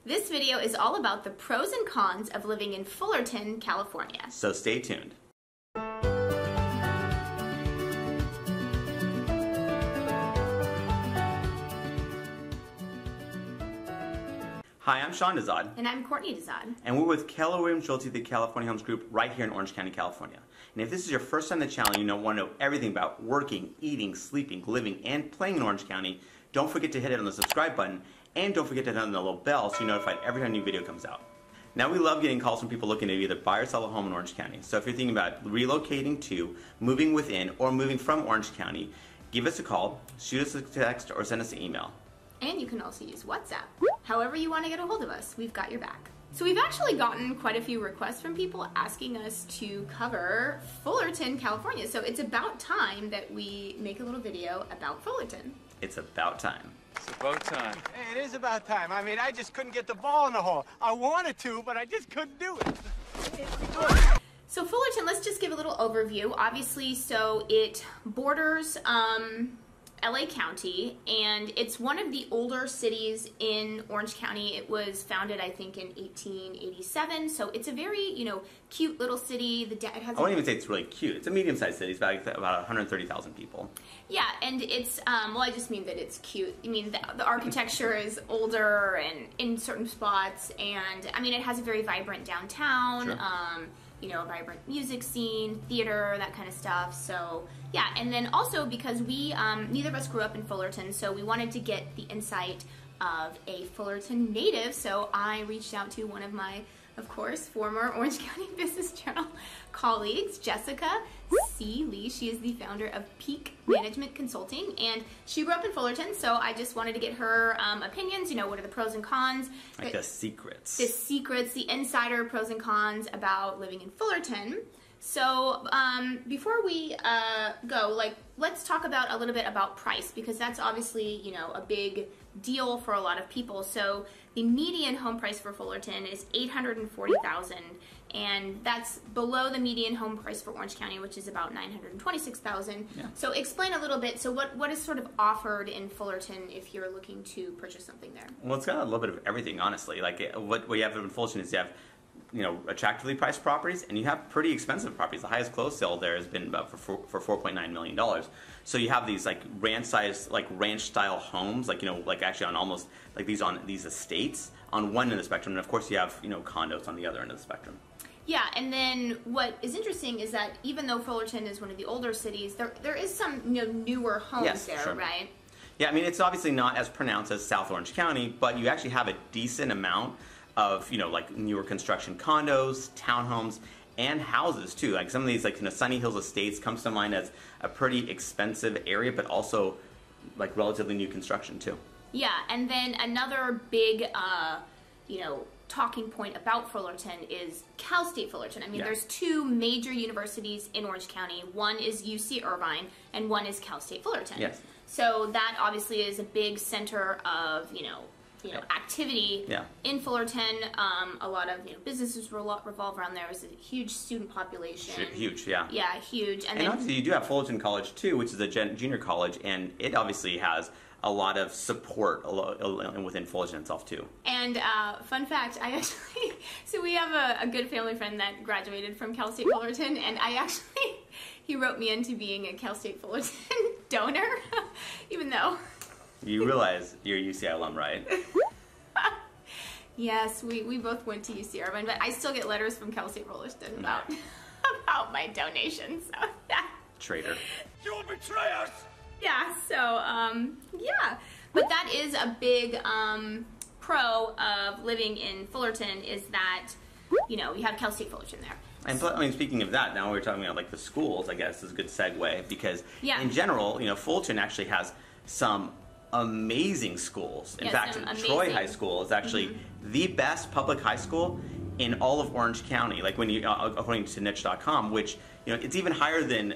This video is all about the pros and cons of living in Fullerton, California. So stay tuned. Hi, I'm Sean Dezahd. And I'm Courtney Dezahd. And we're with Keller Williams Realty, the California Homes Group, right here in Orange County, California. And if this is your first time on the channel, you want to know everything about working, eating, sleeping, living, and playing in Orange County, don't forget to hit it on the subscribe button, and don't forget to hit on the little bell so you're notified every time a new video comes out. Now, we love getting calls from people looking to either buy or sell a home in Orange County. So if you're thinking about relocating to, moving within, or moving from Orange County, give us a call, shoot us a text, or send us an email. And you can also use WhatsApp. However you want to get a hold of us, we've got your back. So we've actually gotten quite a few requests from people asking us to cover Fullerton, California. So it's about time that we make a little video about Fullerton. It's about time. It's about time. Hey, it is about time. I mean, I just couldn't get the ball in the hole. I wanted to, but I just couldn't do it. So Fullerton, let's just give a little overview. Obviously, so it borders LA County, and it's one of the older cities in Orange County. It was founded, I think, in 1887, so it's a very, cute little city. It has I wouldn't even say it's really cute. It's a medium-sized city. It's about 130,000 people. Yeah, and it's, well, I just mean that it's cute. I mean, the architecture is older and in certain spots, and, I mean, it has a very vibrant downtown, Sure. A vibrant music scene, theater, that kind of stuff. So, yeah, and then also because we, neither of us grew up in Fullerton, so we wanted to get the insight of a Fullerton native, so I reached out to one of my, of course, former Orange County Business Journal colleagues, Jessica C. Lee. She is the founder of Peak Management Consulting, and she grew up in Fullerton, so I just wanted to get her opinions, what are the pros and cons. Like the secrets. The secrets, the insider pros and cons about living in Fullerton. So before we go, let's talk about a little bit about price, because that's obviously, a big deal for a lot of people. So the median home price for Fullerton is $840,000, and that's below the median home price for Orange County, which is about $926,000. Yeah. So explain a little bit. So what is sort of offered in Fullerton if you're looking to purchase something there? Well, it's got a little bit of everything, honestly. Like what you have in Fullerton is you have attractively priced properties, and you have pretty expensive properties. The highest closed sale there has been about for $4.9 million. So you have these ranch-style homes, actually on almost like these estates on one end of the spectrum, and of course you have condos on the other end of the spectrum. Yeah, and then what is interesting is that even though Fullerton is one of the older cities, there is some newer homes there, sure. Right? Yeah, I mean, it's obviously not as pronounced as South Orange County, but you actually have a decent amount of newer construction condos, townhomes, and houses too. Like some of these Sunny Hills Estates comes to mind as a pretty expensive area, but also relatively new construction too. Yeah, and then another big talking point about Fullerton is Cal State Fullerton. I mean, there's two major universities in Orange County. One is UC Irvine, and one is Cal State Fullerton. Yes. So that obviously is a big center of activity in Fullerton. A lot of businesses revolve around there. There's a huge student population. Huge, yeah. Yeah, huge. And obviously you do have Fullerton College too, which is a junior college, and it obviously has a lot of support within Fullerton itself too. And fun fact, so we have a good family friend that graduated from Cal State Fullerton, and he wrote me into being a Cal State Fullerton donor, even though... You realize you're a UCI alum, right? Yes, we both went to UC Irvine, but I still get letters from Cal State Fullerton about my donations. So yeah. Traitor. You will betray us! Yeah, so yeah. But that is a big pro of living in Fullerton, is that you have Cal State Fullerton there. And speaking of that, now we're talking about the schools. I guess is a good segue because in general, Fullerton actually has some amazing schools. In fact, Troy High School is actually the best public high school in all of Orange County. Like when you, according to niche.com, which it's even higher than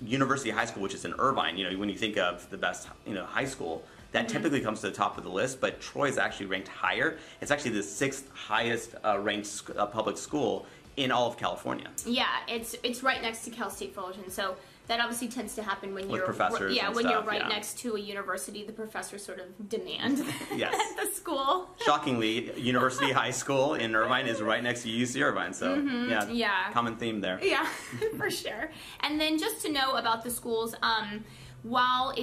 University High School, which is in Irvine. When you think of the best high school, that typically comes to the top of the list. But Troy is actually ranked higher. It's actually the 6th highest ranked public school in all of California. Yeah, it's right next to Cal State Fullerton. So that obviously tends to happen when with you're professors you're right next to a university. The professors sort of demand yes. at the school. Shockingly, University High School in Irvine is right next to UC Irvine, so common theme there. Yeah, for sure. And then just to know about the schools, while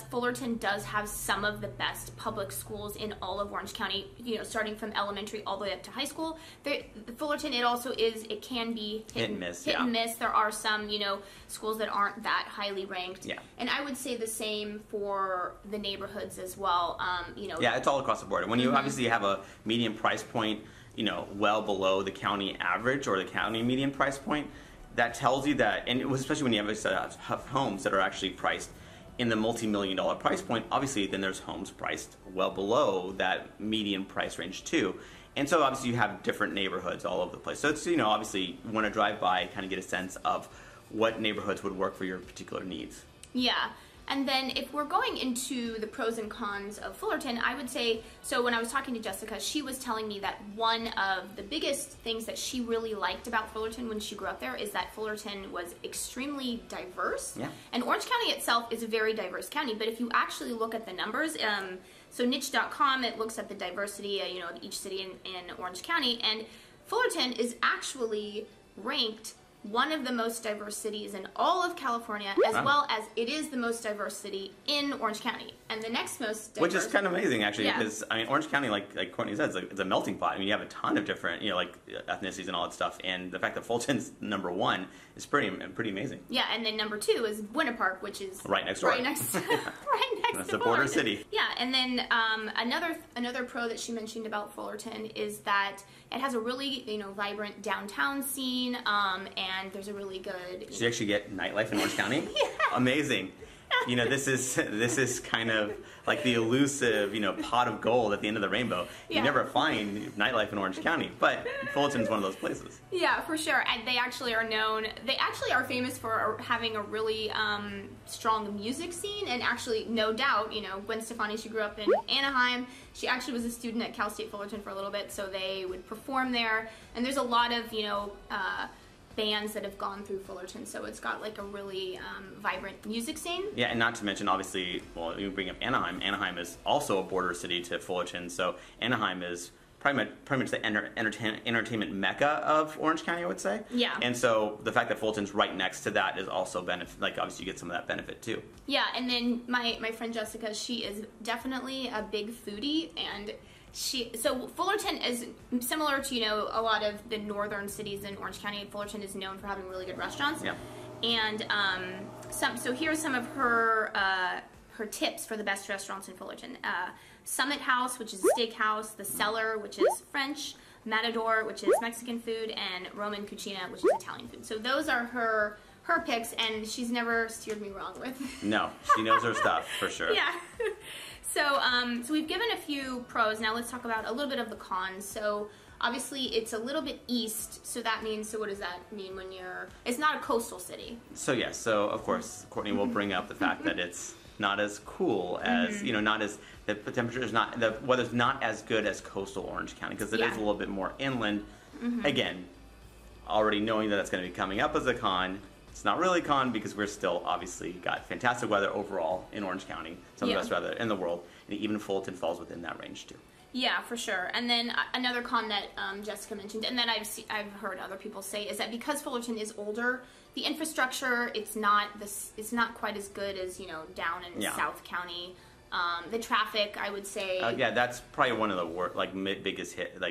Fullerton does have some of the best public schools in all of Orange County, starting from elementary all the way up to high school. Fullerton, it can be hit and miss. There are some, schools that aren't that highly ranked. Yeah. And I would say the same for the neighborhoods as well. Yeah, it's all across the board. And when you obviously have a median price point, well below the county average or the county median price point, that tells you that, and especially when you have homes that are actually priced in the multi-million-dollar price point, obviously then there's homes priced well below that median price range too. And so obviously you have different neighborhoods all over the place. So it's, obviously you want to drive by, kind of get a sense of what neighborhoods would work for your particular needs. Yeah. And then if we're going into the pros and cons of Fullerton, I would say, so when I was talking to Jessica, she was telling me that one of the biggest things that she really liked about Fullerton when she grew up there is that Fullerton was extremely diverse. Yeah. And Orange County itself is a very diverse county, but if you actually look at the numbers, so niche.com, it looks at the diversity, of each city in Orange County, and Fullerton is actually ranked one of the most diverse cities in all of California, as well as it is the most diverse city in Orange County. And the next most diverse... Which is kind of amazing, actually, because, Orange County, like Courtney said, it's a melting pot. You have a ton of different, ethnicities and all that stuff. And the fact that Fullerton's #1 is pretty amazing. Yeah, and then #2 is Winter Park, which is... right next door. Right next to That's a border city. Yeah, and then another pro that she mentioned about Fullerton is that it has a really, vibrant downtown scene, and there's a really good... Did you actually get nightlife in Orange County? Yeah. Amazing. This is kind of like the elusive, pot of gold at the end of the rainbow. You never find nightlife in Orange County, but Fullerton's one of those places. Yeah, for sure. And they actually are famous for having a really strong music scene, and actually, no doubt, Gwen Stefani, she grew up in Anaheim. She actually was a student at Cal State Fullerton for a little bit, so they would perform there. And there's a lot of, bands that have gone through Fullerton, so it's got like a really vibrant music scene. Yeah, and not to mention, obviously, well, you bring up Anaheim. Anaheim is also a border city to Fullerton, so Anaheim is pretty much the entertainment mecca of Orange County, I would say. Yeah. And so the fact that Fullerton's right next to that is also benefit. Like, obviously, you get some of that benefit too. Yeah, and then my friend Jessica, she is definitely a big foodie, and so Fullerton is similar to, a lot of the northern cities in Orange County. Fullerton is known for having really good restaurants. Yeah. And so here's some of her tips for the best restaurants in Fullerton. Summit House, which is a steakhouse, The Cellar, which is French, Matador, which is Mexican food, and Roman Cucina, which is Italian food. So those are her picks, and she's never steered me wrong with. No, she knows her stuff for sure. Yeah. So we've given a few pros. Now let's talk about a little bit of the cons. So obviously it's a little bit east. So what does that mean when it's not a coastal city? So yes. So of course, Courtney will bring up the fact that it's not as cool as, not as, the temperature is not, the weather's not as good as coastal Orange County, because it is a little bit more inland. Again, already knowing that that's going to be coming up as a con. It's not really a con because we're still obviously got fantastic weather overall in Orange County, some of the best weather in the world, and even Fullerton falls within that range too. Yeah, for sure. And then another con that Jessica mentioned, and that I've heard other people say, is that because Fullerton is older, the infrastructure it's not quite as good as down in South County. The traffic, I would say. Yeah, that's probably one of the biggest hit.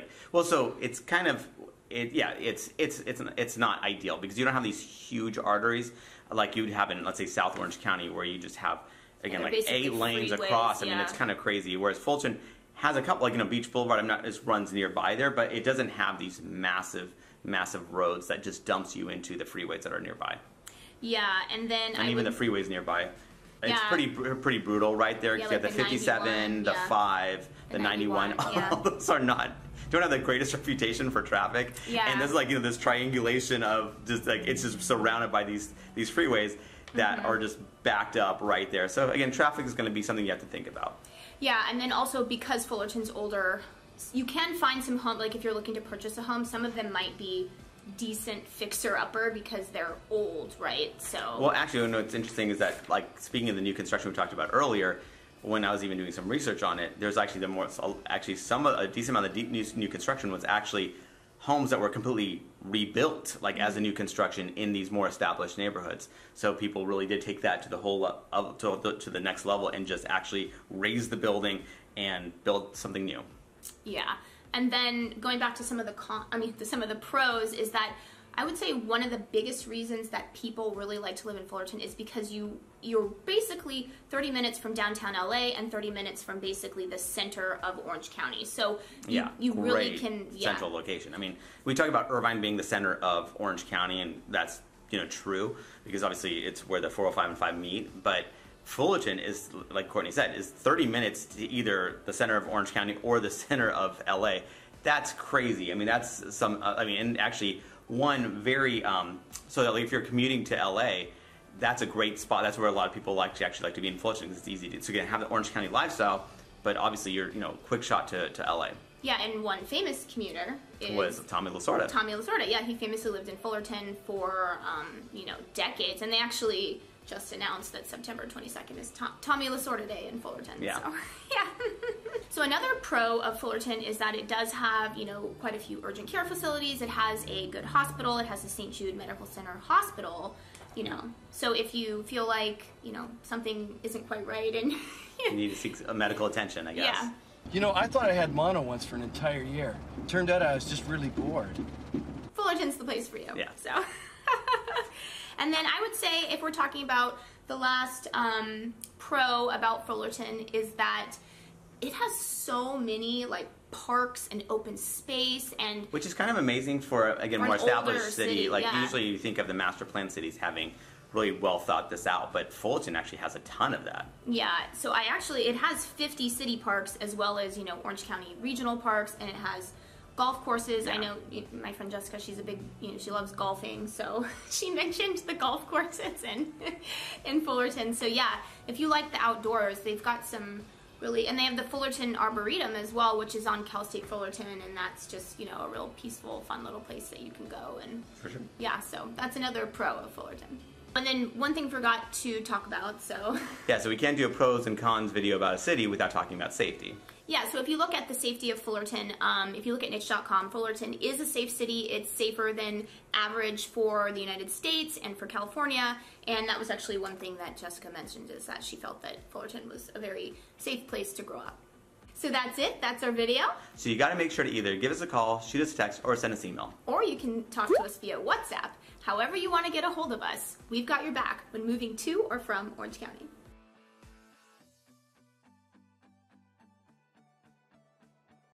So it's kind of. It's not ideal because you don't have these huge arteries like you'd have in, let's say, South Orange County, where you just have, again, like 8 lanes across. I mean, it's kind of crazy. Whereas Fullerton has a couple, Beach Boulevard, it runs nearby there, but it doesn't have these massive roads that just dumps you into the freeways that are nearby. Yeah, and then the freeways nearby. It's pretty brutal right there. You have the 57, the 5, the 91. All those don't have the greatest reputation for traffic. Yeah. And there's this triangulation of just it's just surrounded by these freeways that are just backed up right there. So again, traffic is going to be something you have to think about. Yeah, and then also because Fullerton's older, you can find some home, if you're looking to purchase a home, some of them might be decent fixer-upper because they're old, right? So. Well, actually, what's interesting is that, like, speaking of the new construction we talked about earlier, when I was even doing some research on it, there's actually a decent amount of new construction was actually homes that were completely rebuilt, like as a new construction in these more established neighborhoods. So people really did take that to the to the next level and just actually raise the building and build something new. Yeah, and then going back to some of the pros is that I would say one of the biggest reasons that people really like to live in Fullerton is because you're basically 30 minutes from downtown LA and 30 minutes from basically the center of Orange County. So you really can central location. I mean, we talk about Irvine being the center of Orange County, and that's true because obviously it's where the 405 and 5 meet, but Fullerton is, like Courtney said, is 30 minutes to either the center of Orange County or the center of LA. That's crazy. I mean, that's and actually one very so that if you're commuting to LA, that's a great spot. That's where a lot of people actually like to be in Fullerton because it's easy to. So you're gonna have the Orange County lifestyle, but obviously you're quick shot to LA. Yeah, and one famous commuter was Tommy Lasorda. Tommy Lasorda, yeah, he famously lived in Fullerton for decades, and they actually just announced that September 22nd is Tommy Lasorda Day in Fullerton. Yeah. So, yeah. So another pro of Fullerton is that it does have, quite a few urgent care facilities. It has a good hospital. It has the St. Jude Medical Center Hospital, So if you feel like, something isn't quite right and you need to seek medical attention, I guess. Yeah. I thought I had mono once for an entire year. Turned out I was just really bored. Fullerton's the place for you. Yeah. So. And then I would say, if we're talking about the last pro about Fullerton, is that it has so many parks and open space, and which is kind of amazing for more established city. Usually you think of the master plan cities having really well thought this out, but Fullerton actually has a ton of that. Yeah, so it has 50 city parks as well as Orange County regional parks, and it has golf courses. Yeah. I know my friend Jessica, she's a big, she loves golfing, so she mentioned the golf courses in Fullerton. So yeah, if you like the outdoors, they've got some really, and they have the Fullerton Arboretum as well, which is on Cal State Fullerton, and that's just, a real peaceful, fun little place that you can go. And for sure. Yeah, so that's another pro of Fullerton. And then one thing forgot to talk about, so. Yeah, so we can't do a pros and cons video about a city without talking about safety. Yeah, so if you look at the safety of Fullerton, if you look at niche.com, Fullerton is a safe city. It's safer than average for the United States and for California. And that was actually one thing that Jessica mentioned, is that she felt that Fullerton was a very safe place to grow up. So that's it. That's our video. So you got to make sure to either give us a call, shoot us a text, or send us an email. Or you can talk to us via WhatsApp. However you want to get a hold of us, we've got your back when moving to or from Orange County.